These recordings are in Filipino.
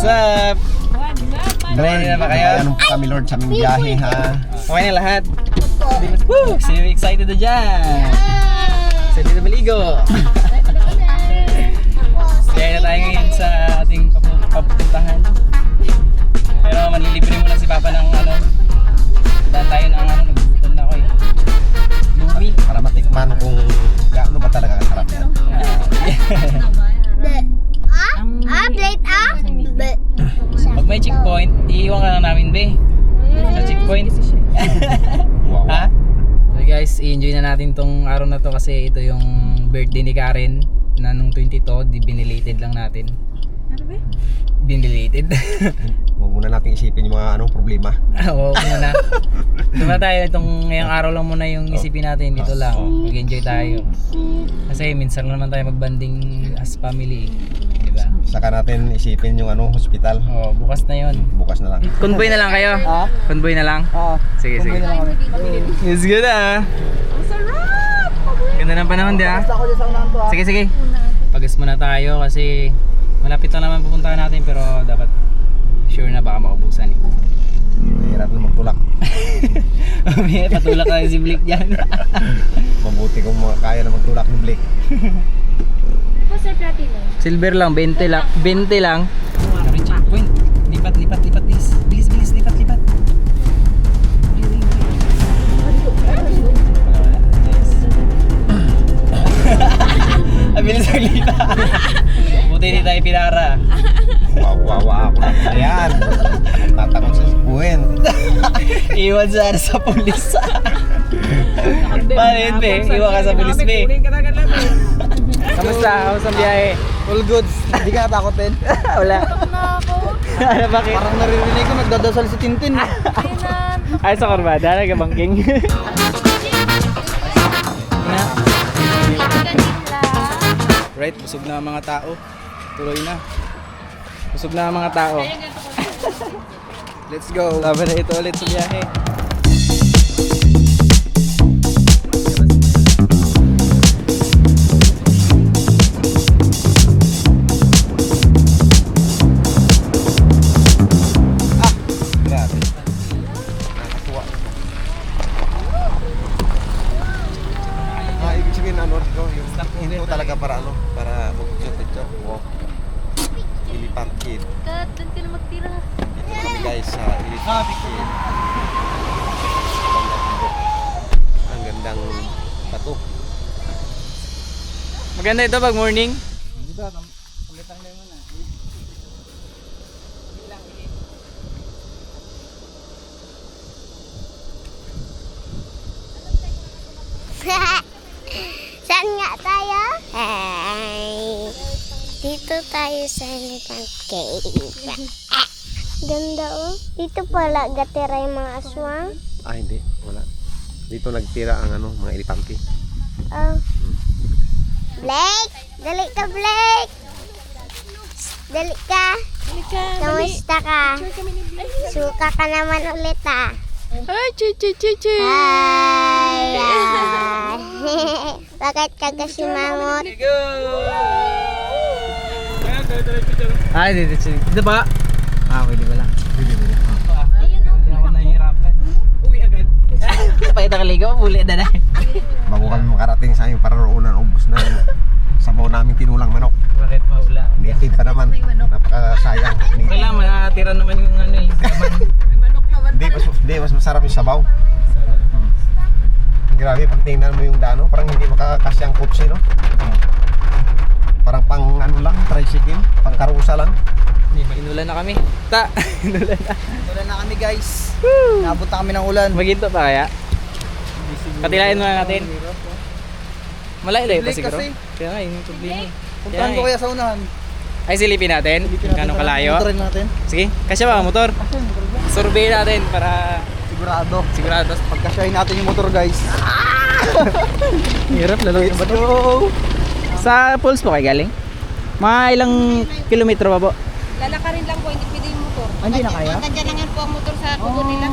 up? Ready na ba kayo? Anong kami Lord sa aming biyahe ha? Okay na lahat? Woo! Sino excited na dyan? Excited na maligo? Kaya na tayo ngayon sa ating papuntahan. Pero manlilibre mo lang si Papa ng ano. Daan tayo ng ano, nagugutom na ako eh. Lumi. Para matikman kung gaano ba talaga kasarap yan. Pag may checkpoint, iiwan ka lang namin, be. Sa checkpoint. Wow. Ha? So guys, i-enjoy na natin tong araw na to kasi ito yung birthday ni Karen na nung 22, di binelated lang natin. Ano ba? Binelated. Huwag muna natin isipin yung mga problema. Oo, muna. Ito na tayo, itong ngayong araw lang muna yung isipin natin, dito lang. Mag-enjoy tayo. Kasi minsan naman tayo magbanding as family, di ba? Saka natin isipin yung hospital. Oo, bukas na yon. Bukas na lang. Convoy na lang kayo? Convoy na lang? Oo. Sige, sige. It's good ah. Ang sarap! Ganda ng panahon di ah. Basta ako dyan sa unahan to ha. Sige, sige. Pagas muna tayo kasi malapit na naman pupuntahan natin pero dapat sure na baka makabusan eh. Mahirap na magtulak. May patulak na si Blake dyan. Mabuti kung kaya na magtulak ni Blake. Silver lang, 20 lang. 20 lang. Checkpoint. Lipat, lipat, lipat. Bilis, bilis, bilis. Lipat, lipat. Abilis ang lipat. Buti hindi tayo pinara. Wawawa ako na yan. Tatakot sa sikuin. Iwan sa pulis. Paano yun, be? Iwan ka sa pulis, be. Kamusta? Kamusta ang biyahe? All goods. Hindi ka natakotin. Wala. Ano, bakit? Parang naririnig ko nagdadasal si Tintin. Ay, sa Corbada, nagabangking. Right, busog na ang mga tao. Tuloy na. Busog na ang mga tao. Let's go. Laban na ito ulit sa biyahe. Grabe. Nakakatuwa. Ibig sabihin yung hindi mo talaga para para mag-picture. Wow. Elephant Kid. Kat, doon ka na magtira. Dito kami guys sa Elephant Kid. Ang gandang bato. Maganda ito pag morning. Saan nga tayo? Hi! Dito tayo sa Elephant Cave. Ganda oh. Dito pala gatira yung mga aswang. Hindi. Wala. Dito nagtira ang mga elepante. Oh. Blake! Dali ka, Blake! Dali ka! Kamusta ka? Suka ka naman ulit ah. Ay, chi. Hi! Bakit ka kasi mangot? Ay, dito ba? Pwede ba lang? Hindi. Hindi ako nahihirapan. Uwi agad. Pakita ka ligaw, uli na na. Bago kami makarating sa aming pararoonan, ubos na yung sabaw namin tinulang manok. Bakit maula? Nitid pa naman. Napakasayang. Okay lang, matira naman yung ano eh. Hindi, mas masarap yung sabaw. Grabe, pag tingnan mo yung dano, parang hindi makakasya ang kotse, no? Parang pang lang, tricycle, pang karusa lang. Inulan na kami. Inulan na. Wala na kami guys. Nabot na kami ng ulan. Maginto pa kaya? Katilain muna natin. Malayo-layo pa Blake siguro. kasi. Kaya nga, yun yung problema. Puntahan ko kaya sa unahan. Ay, silipin natin. Gano'ng kalayo? Motorin natin. Sige, kasya ba ang motor? Survey natin para Sigurado. sigurado. Pagkasyahin natin yung motor guys. Hirap, lalo Let's ba ito? go! Sa Pulse po kayo galing? Mga ilang kilometro pa po? Lalakarin lang po, hindi pwede yung motor. Hindi na kaya? Tandyan lang yan po ang motor sa kubo nila.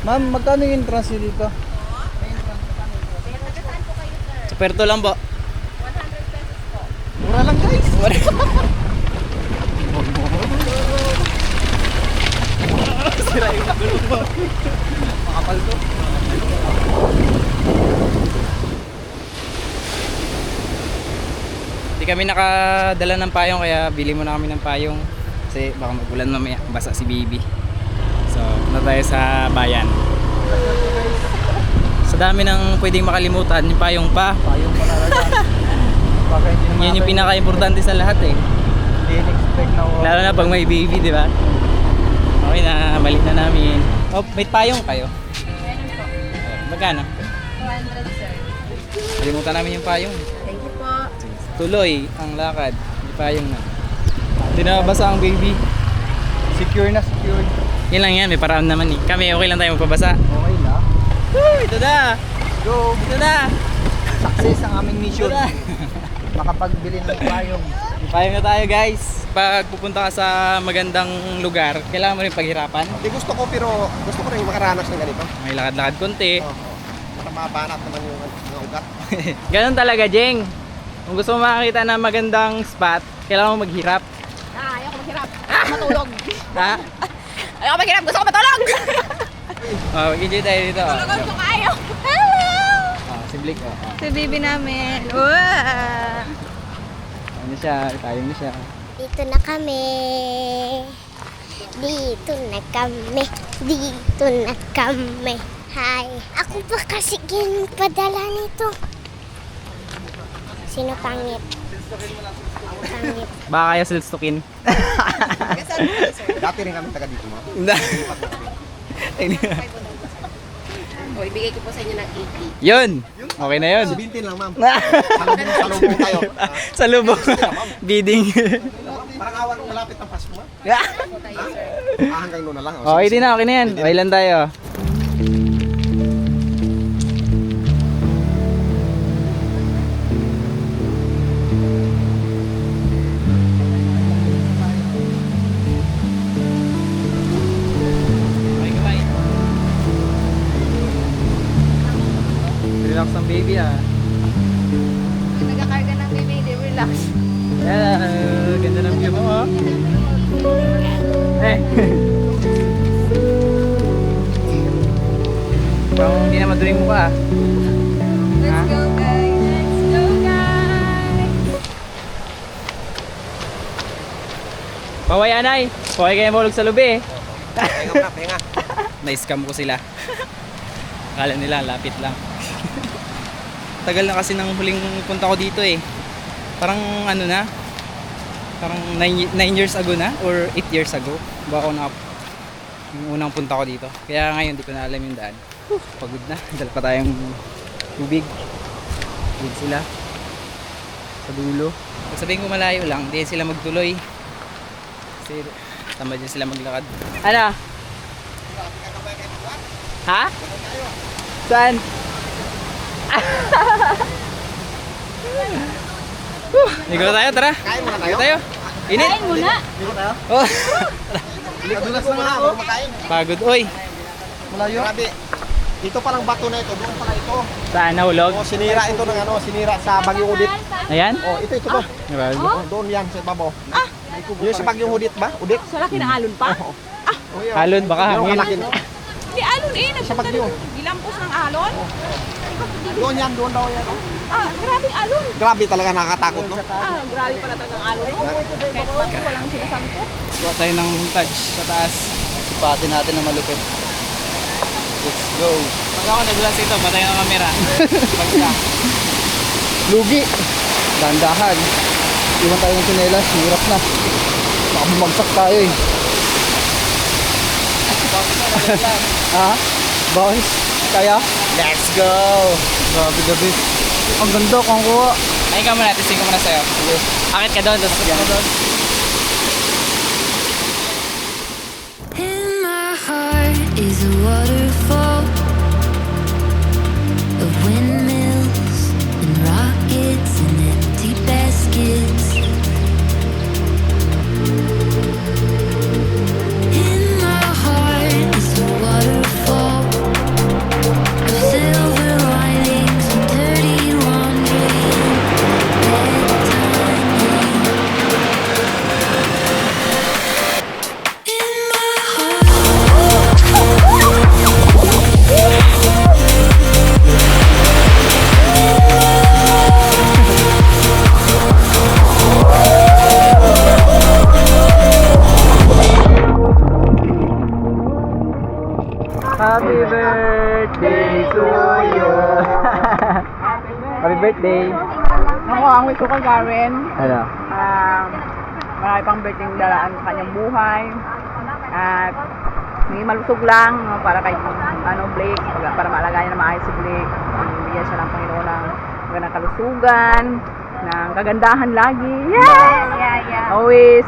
Ma'am, magkano yung entrance nyo dito? Sa Puerto lang po. 100 pesos po. Mura lang guys! Hindi kami nakadala ng payong kaya bili muna kami ng payong. Kasi baka magulan mamaya, basa si baby. So, punta tayo sa bayan. Sa dami ng pwedeng makalimutan, yung payong pa. Payong pa talaga. Baka hindi naman Yun yung pinaka-importante sa lahat eh. Hindi in-expect na ako. Lalo na pag may baby, di ba? Okay na, balik na namin. Oh, may payong kayo? Magkano? 200, sir. Kalimutan namin yung payong. Thank you po. Tuloy ang lakad. May payong na. Hindi na mabasa ang baby. Secure na, secure. Yun lang yan, may paraan naman eh. Kami okay lang tayo magpabasa. Okay na. Woo! Ito na! Go! Ito na! Success ang aming mission. Ito na! Makapagbili ng payong. May payong na tayo guys. Pag pupunta ka sa magandang lugar, kailangan mo rin paghirapan. Hindi gusto ko pero gusto ko rin makaranas ng ganito. May lakad-lakad konti. Oh. Para mabanat naman yung mga ugat. Ganon talaga, Jeng. Kung gusto mo makakita ng magandang spot, kailangan mo maghirap. Ayaw ko maghirap. Matulog. Ha? Ayaw ko maghirap. Gusto ko matulog. Oh, mag-enjoy tayo dito. Oh. Tulog ko kayo. Hello. Oh, si Blake. Oh. Si baby namin. Wow. Ano siya? Tayong na siya. Dito na kami. Dito na kami. Dito na kami. Hi. Ako pa kasi padala nito. Sino pangit? Pangit. Baka kaya silstokin. Dati rin kami taga dito, ma'am. O, ibigay ko po sa inyo ng 80. Yun! Okay na yun. 17 lang, ma'am. Salubong tayo. Sa lubong. Bidding. Parang awan malapit ng Pasko, ma'am. Hanggang doon na lang. Okay din na, okay na yan. Okay lang tayo. Okay, kamay. Relax ang baby ah. Nagkakarga ng baby, hindi relax. Yeah, ganda ng view mo oh. Eh. Parang hindi na maduling mo ka ah. Let's go, guys. Let's go, guys. Paway anay, paway kayo mahulog sa lubi eh. Pahinga muna, pahinga. Na-scam ko sila. Akala nila lapit lang. Tagal na kasi nang huling punta ko dito eh. Parang ano na, parang 9 years ago na or 8 years ago ba ako na yung unang punta ko dito. Kaya ngayon di ko na alam yung daan. Pagod na, dala pa tayong tubig. Tubig sila sa dulo. Pag sabihin ko malayo lang, di sila magtuloy. Kasi tamad din sila maglakad. Ano? Ha? Saan? Ligo tayo, tara. Kain muna tayo. Ligo tayo. Init. Kain muna. Ligo tayo. Oh. Kadulas na nga ako kumakain. Pagod. Oy. Malayo. Grabe. Dito palang bato na ito. Doon pala ito. Saan nahulog? Oh, sinira ito ng ano, sinira sa Bagyong Udit. Ayan. Oh, ito to. Nahulog. Oh, doon yan sa ibabaw. Yung sa Bagyong Udit ba? Udit? Sa laki ng alon pa? Oh, yun. Alon, baka Yung hangin. kalaki. Hindi, alon eh. Sa Bagyo. Gilampos ng alon. Doon yan, doon daw yan. Oh. Ah, grabe alon. Grabe talaga nakakatakot, no? Ah, grabe pala talagang alon. Kahit pa walang sinasangkot. Kuha tayo ng touch sa taas. Sipatin natin na malupit. Let's go. Pag ako nadulas ito, patay ang camera. Pagka. Lugi. Dandahan. Iwan tayo ng sinelas. Hirap na. Baka bumagsak tayo eh. Ha? Boys? Kaya? Let's go. Grabe gabi. Ang ganda kung kuha. Ay ka muna, testing ko muna sa'yo. Akit ka doon, tapos yan. In my heart is a waterfall of windmills and rockets and empty baskets. In my heart is a waterfall of silver linings and dirty laundry and bedtime. Happy birthday to you. Happy birthday. Ako, ang wish ko kay Karen, Ano? marami pang birthday dalaan sa kanyang buhay. At hindi malusog lang para kay Blake, para maalagaan niya na maayos si Blake. Bigyan siya ng Panginoon ng magandang kalusugan, ng kagandahan lagi. Yeah! Always,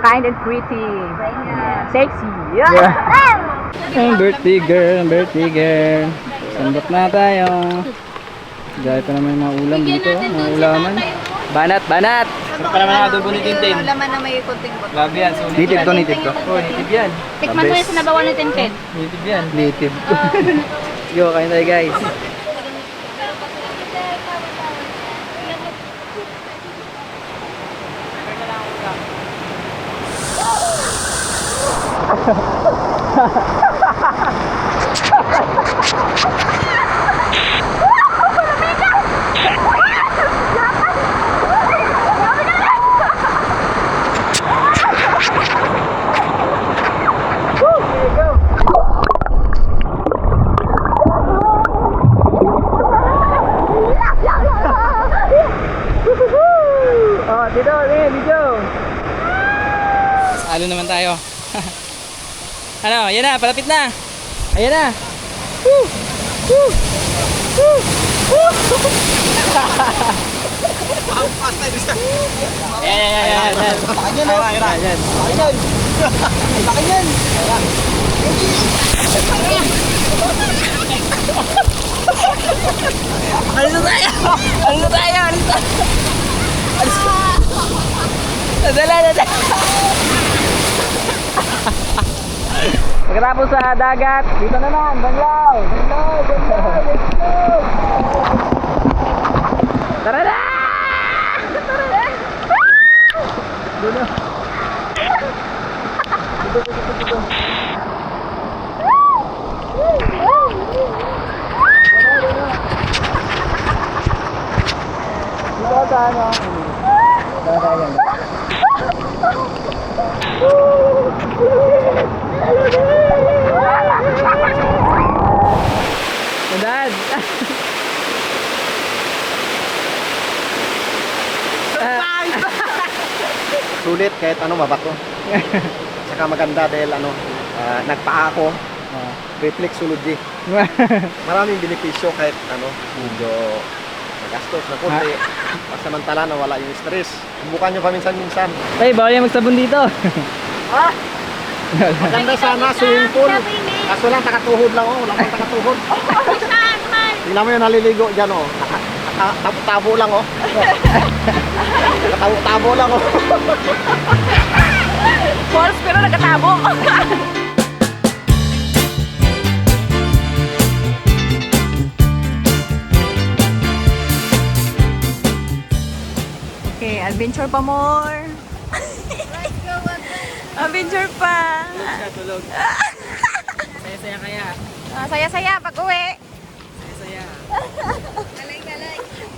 kind and pretty. Sexy. Ang birthday girl. Sandok na tayo. Dahil pa naman yung mga ulam dito, mga ulaman. Banat! Sarap pa naman ang adobo ni Tintin. Laman na may kunting bot. Grabe yan, sulit Native yan. to, native to. Oh, native yan. Tikman mo yung sinabawan ni Tintin. Native yan. Native. Yo, kain tayo guys. Oh, dito, video. Salo naman tayo. Ano, ayan na, palapit na. Ayan na. Woo! Woo! Woo! Woo! Ayan. Alis na tayo. Dala. Pagkatapos sa dagat, dito naman, Banlaw. Let's go. Tara na! Doon. Dito. Dito sa ano? Dadayan. Dad. Sulit kahit mabato. Saka maganda dahil nagpaa ako. Reflexology. Maraming benepisyo kahit medyo magastos na konti. Pasamantala na wala yung stress. Subukan nyo paminsan-minsan. Tay, bawal yung magsabon dito. Maganda sana swimming pool. Kaso lang takatuhod lang wala pang takatuhod. Tingnan mo yung naliligo dyan Tabo lang Tabo lang False pero nagkatabo. Okay, adventure pa more. Adventure pa. Tulog. Saya-saya kaya. Saya-saya pag uwi.